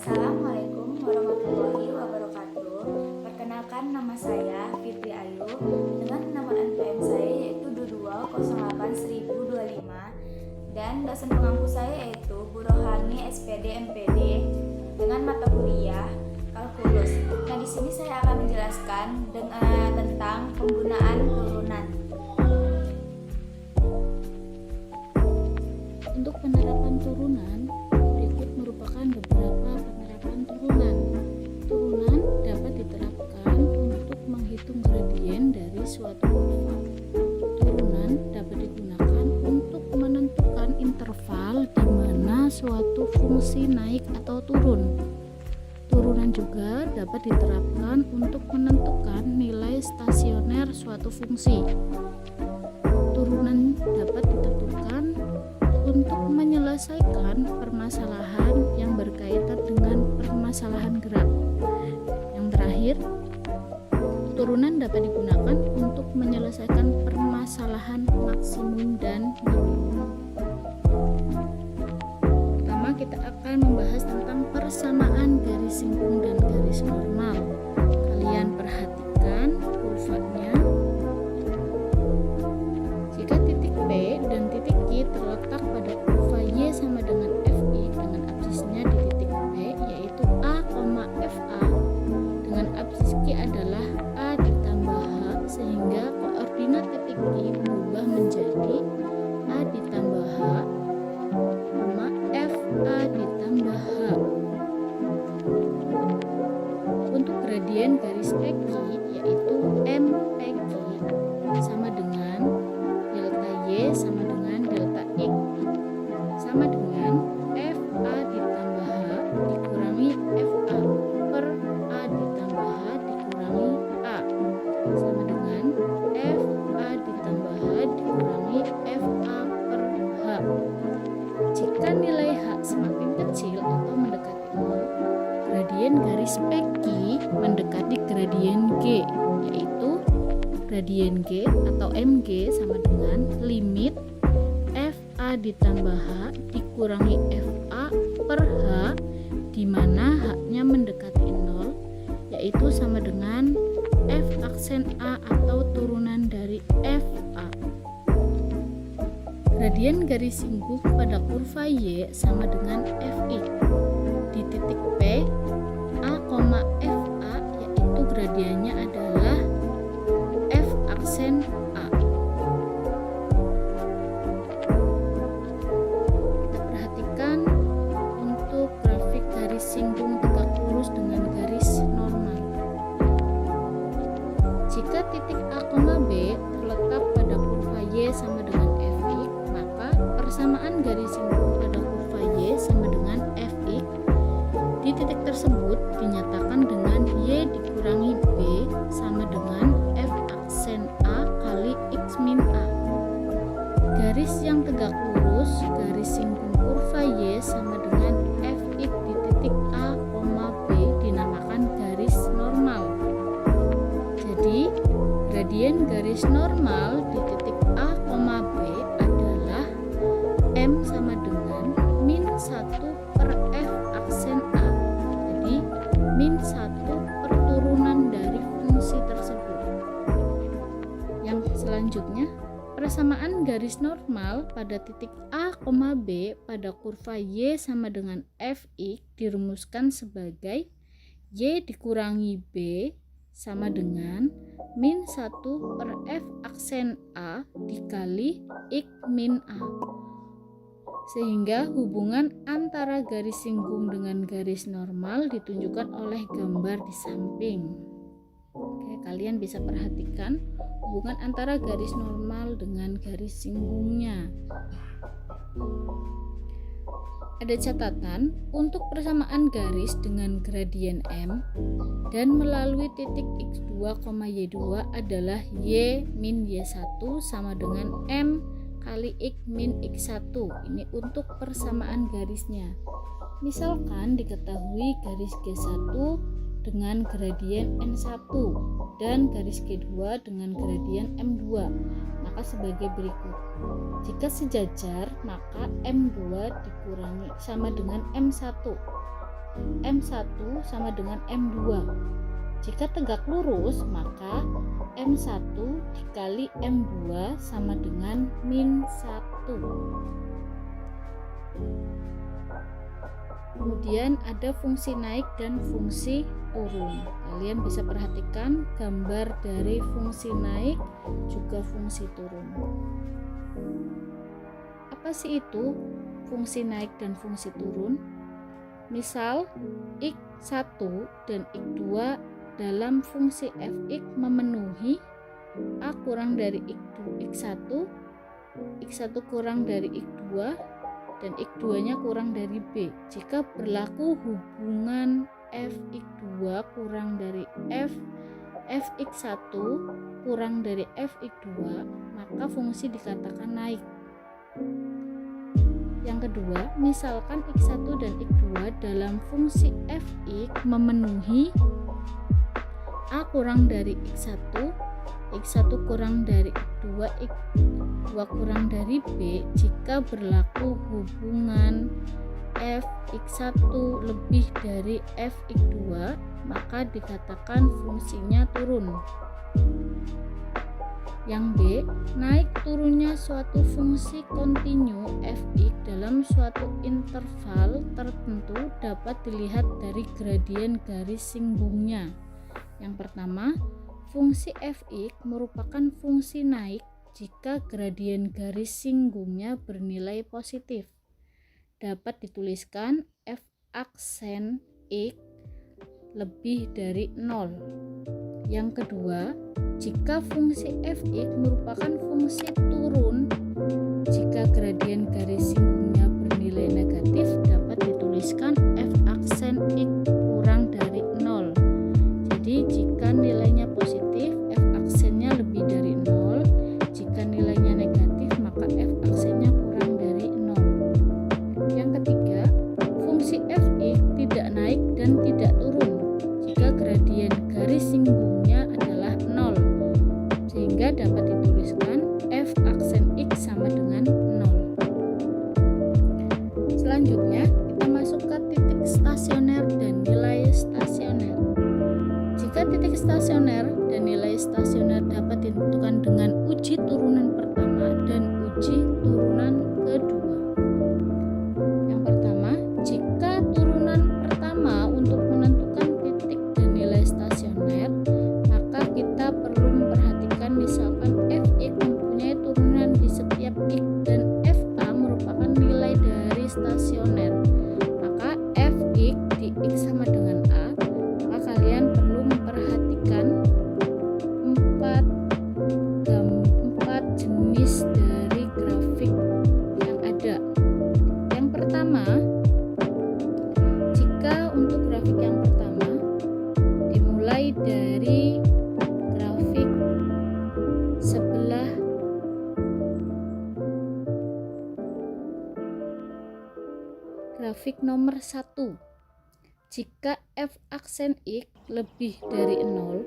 Assalamualaikum warahmatullahi wabarakatuh. Perkenalkan, nama saya Fitri Ayu dengan nomor NPM saya yaitu 22081025 dan dosen pengampu saya yaitu Bu Rohani SPD MPD dengan mata kuliah kalkulus. Nah, di sini saya akan menjelaskan tentang penggunaan turunan. Untuk penerapan turunan, berikut merupakan beberapa penerapan turunan. Turunan dapat diterapkan untuk menghitung gradien dari suatu kurva. Turunan dapat digunakan untuk menentukan interval di mana suatu fungsi naik atau turun. Turunan juga dapat diterapkan untuk menentukan nilai stasioner suatu fungsi. Turunan dapat ditentukan untuk menyelesaikan permasalahan yang berkaitan dengan permasalahan gerak. Yang terakhir, turunan dapat digunakan untuk menyelesaikan permasalahan maksimum dan minimum. Pertama, kita akan membahas tentang persamaan garis singgung dan garis normal. Kalian perhatikan kurvanya. Jika titik P dan titik Q terletak pada kurva Y sama dengan FI dengan absisnya di titik P yaitu A, FA dengan absis Q adalah A ditambah H, sehingga koordinat titik Q berubah menjadi A ditambah H, FA ditambah H. Untuk gradien garis PQ yaitu MPQ sama dengan delta Y sama dengan delta X sama dengan FA ditambah H dikurangi FA per A ditambah H dikurangi A sama dengan FA ditambah H dikurangi FA per H. Jika nilai H semakin kecil atau mendekati 0, gradien garis PQ mendekati gradien G, yaitu gradien G atau MG sama dengan limit FA ditambah H dikurangi FA per H, di mana H-nya mendekati 0, yaitu sama dengan F aksen A atau turunan dari FA. Gradien garis singgung pada kurva Y sama dengan Fi. Di titik P, A, FA yaitu gradiennya adalah F aksen A. Kita perhatikan untuk grafik garis singgung tegak lurus dengan garis normal. Jika titik A, B terletak pada kurva Y sama dengan Fi, maka persamaan garis singgung pada kurva Y sama dengan Fi di titik tersebut dinyatakan dengan Y dikurangi B sama dengan F aksen A kali X min A. Garis yang tegak lurus garis singgung kurva Y sama dengan Fx di titik A, B dinamakan garis normal. Jadi, gradien garis normal di titik A, B adalah M sama dengan min 1 per F aksen A. Jadi, min 1 per turunan dari fungsi tersebut. Yang selanjutnya, persamaan garis normal pada titik A, B pada kurva Y sama dengan Fx dirumuskan sebagai Y dikurangi B sama dengan min 1 per F aksen A dikali X min A. Sehingga hubungan antara garis singgung dengan garis normal ditunjukkan oleh gambar di samping. Oke, kalian bisa perhatikan hubungan antara garis normal dengan garis singgungnya. Ada catatan untuk persamaan garis dengan gradien M dan melalui titik X2, Y2 adalah Y min Y1 sama dengan M kali X min X1. Ini untuk persamaan garisnya. Misalkan diketahui garis G1 dengan gradien N1 dan garis G2 dengan gradien M2, maka sebagai berikut. Jika sejajar, maka M2 dikurangi sama dengan M1. M1 sama dengan M2. Jika tegak lurus, maka M1 dikali M2 sama dengan -1. Kemudian ada fungsi naik dan fungsi turun. Kalian bisa perhatikan gambar dari fungsi naik juga fungsi turun. Apa sih itu fungsi naik dan fungsi turun? Misal x1 dan x2 dalam fungsi fx memenuhi a kurang dari x1, x1 kurang dari x2, dan x2 nya kurang dari b. Jika berlaku hubungan fx2 kurang dari fx1 kurang dari fx2, maka fungsi dikatakan naik. Yang kedua, misalkan x1 dan x2 dalam fungsi fx memenuhi a kurang dari x1, x1 kurang dari x2, x2 kurang dari b. Jika berlaku hubungan fx1 lebih dari fx2, maka dikatakan fungsinya turun. Yang B, naik turunnya suatu fungsi kontinu fx dalam suatu interval tertentu dapat dilihat dari gradien garis singgungnya. Yang pertama, fungsi fx merupakan fungsi naik jika gradien garis singgungnya bernilai positif. Dapat dituliskan f aksen x lebih dari 0. Yang kedua, jika fungsi fx merupakan fungsi turun jika gradien garis singgungnya bernilai negatif, dapat dituliskan f aksen x kurang dari 0. Jadi jika nilainya positif, f aksennya lebih dari 0. Jika nilainya negatif, maka f aksennya kurang dari 0. Yang ketiga, fungsi fx tidak naik dan tidak turun jika gradien garis singgungnya adalah 0, sehingga dapat dituliskan f aksen x sama dengan 0. Selanjutnya, kita masuk ke titik stasioner dan nilai stasioner. Jika titik stasioner dan nilai stasioner dapat ditentukan dengan uji turunan pertama dan uji turunan kedua. Yang pertama, jika turunan pertama untuk menentukan titik dan nilai stasioner, maka kita perlu memperhatikan misalkan fx mempunyai turunan di setiap x dan fa merupakan nilai dari stasioner. Maka fx di x sama dengan a, maka kalian perlu memperhatikan empat jenis dari grafik yang ada. Yang pertama, jika untuk grafik yang pertama dimulai dari grafik sebelah grafik nomor 1. Jika f aksen x lebih dari 0,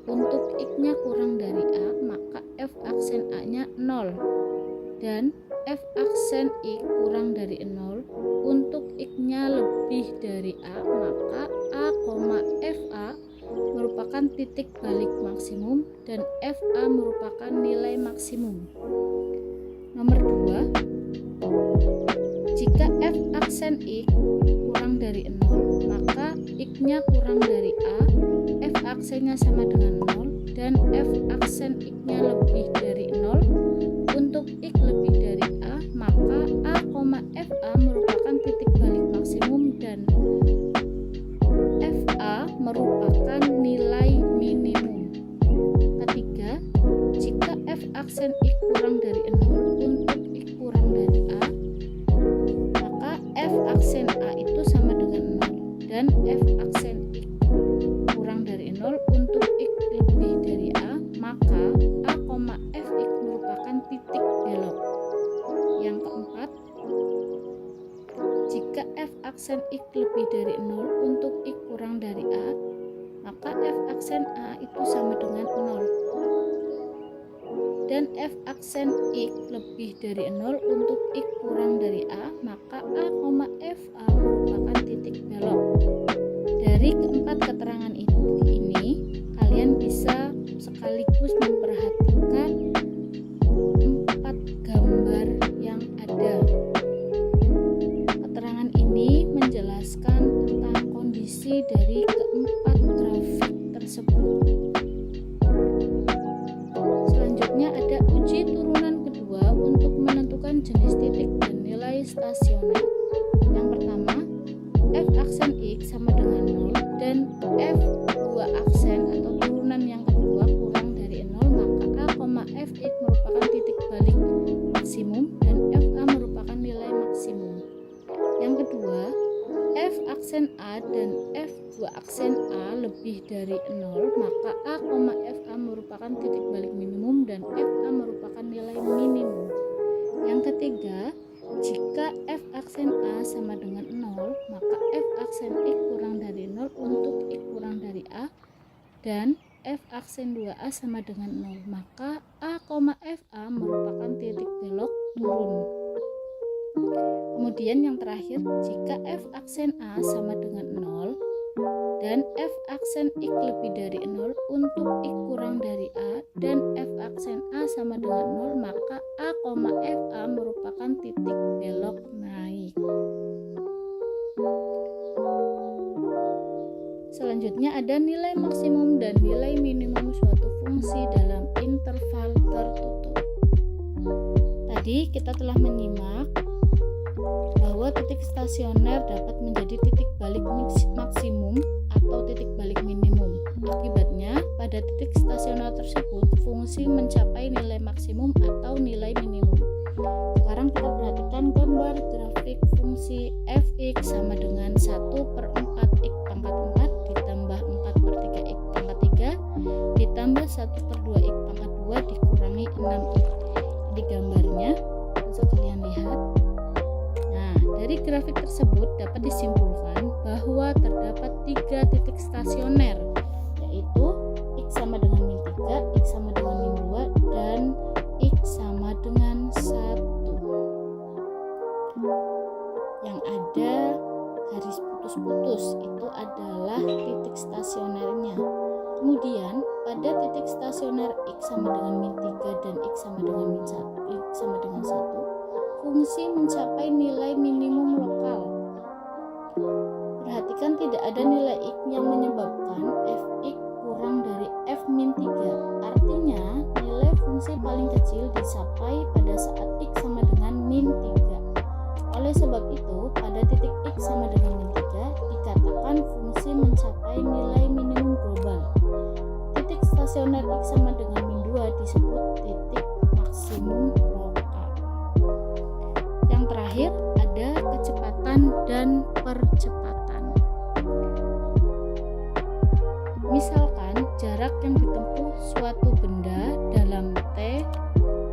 untuk x-nya kurang dari a, maka f aksen a-nya 0. Dan f aksen x kurang dari 0, untuk x-nya lebih dari a, maka a, fa merupakan titik balik maksimum dan fa merupakan nilai maksimum. Nomor 2, jika f aksen x kurang dari 0, maka x-nya kurang dari a, f aksennya sama dengan 0, dan f aksen x-nya lebih dari 0, untuk x lebih dari a, maka a, fa merupakan titik balik maksimum dan fa merupakan nilai minimum. Ketiga, jika f aksen x kurang dari 0, untuk x kurang dari a, maka f aksen a itu sama dengan 0, dan f aksen x kurang dari 0, untuk x lebih dari a, maka a, fx merupakan titik belok. Yang keempat, jika f aksen x lebih dari 0, untuk x kurang dari a, maka f aksen a itu sama dengan 0, dan f aksen x lebih dari 0, untuk x kurang dari a, maka a, fa merupakan titik belok. mulai dari keempat grafik tersebut. Selanjutnya ada uji turunan kedua untuk menentukan jenis titik dan nilai stasioner. Yang pertama, f aksen x sama dengan 0 dan f2 aksen atau turunan yang kedua kurang dari 0, maka a, fx merupakan titik balik maksimum dan fa merupakan nilai maksimum. Yang kedua, f aksen a dan f2 aksen a lebih dari 0, maka a, fa merupakan titik balik minimum dan fa merupakan nilai minimum. Yang ketiga, jika f aksen a sama dengan 0, maka f aksen x kurang dari 0 untuk x kurang dari a, dan f aksen 2a sama dengan 0, maka a, fa merupakan titik belok turun. Kemudian yang terakhir, jika f aksen a sama dengan 0 dan f aksen x lebih dari 0 untuk x kurang dari a, dan f aksen a sama dengan 0, maka a, fa merupakan titik belok naik. Selanjutnya ada nilai maksimum dan nilai minimum suatu fungsi dalam interval tertutup. Tadi kita telah menyimak bahwa titik stasioner dapat menjadi titik balik maksimum atau titik balik minimum. Akibatnya, pada titik stasioner tersebut fungsi mencapai nilai maksimum atau nilai minimum. Sekarang kita perhatikan gambar grafik fungsi fx sama dengan 1/4 x pangkat 4 ditambah 4/3 x pangkat 3 ditambah 1/2 x pangkat 2 dikurangi 6x. Di gambarnya bisa kalian lihat. Nah, dari grafik tersebut dapat disimpulkan bahwa terdapat 3 titik stasioner, yaitu x sama dengan min 3, x sama dengan min 2, dan x sama dengan 1. Yang ada garis putus-putus itu adalah titik stasionernya. Kemudian pada titik stasioner x sama dengan min 3 dan x sama dengan min 1, x sama dengan 1, fungsi mencapai nilai minimum lokal. Perhatikan tidak ada nilai x yang menyebabkan fx kurang dari f min 3. Artinya nilai fungsi paling kecil dicapai pada saat x sama dengan min 3. Oleh sebab itu, pada titik x sama dengan min 3 dikatakan fungsi mencapai nilai minimum global. Titik stasioner x sama dengan min 2 disebut titik maksimum lokal. Yang terakhir ada kecepatan dan percepatan. Misalkan jarak yang ditempuh suatu benda dalam t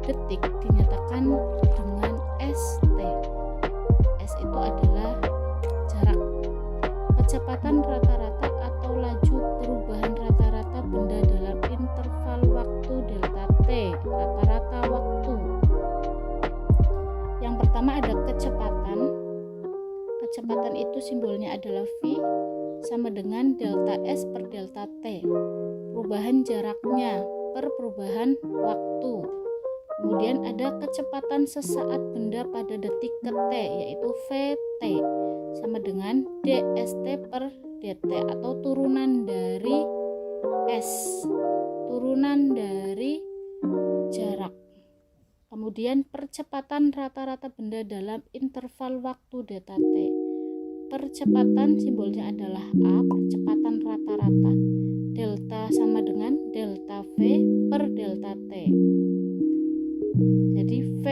detik dinyatakan dengan st. S itu adalah jarak. Kecepatan rata-rata atau laju perubahan rata-rata benda dalam interval waktu delta t, rata-rata waktu. Yang pertama ada kecepatan. Kecepatan itu simbolnya adalah v sama dengan delta s per delta t. Perubahan jaraknya per perubahan waktu. Kemudian ada kecepatan sesaat benda pada detik ke t, yaitu vt sama dengan dst per dt atau turunan dari s, turunan dari jarak. Kemudian percepatan rata-rata benda dalam interval waktu delta t. Percepatan simbolnya adalah a, percepatan rata-rata. Delta sama dengan delta v per delta t. Jadi V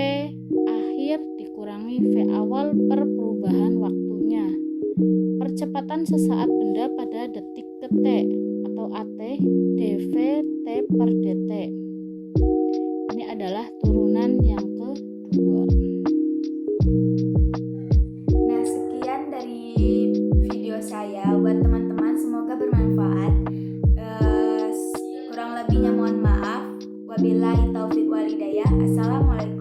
akhir dikurangi V awal per perubahan waktunya. Percepatan sesaat benda pada detik ke t atau AT dv t per dt. Ini adalah turunan yang kedua. Nah, sekian dari video saya. Buat teman-teman semoga bermanfaat. Kurang lebihnya mohon maaf. Wabillahi taufiq walhidayah. Assalamualaikum.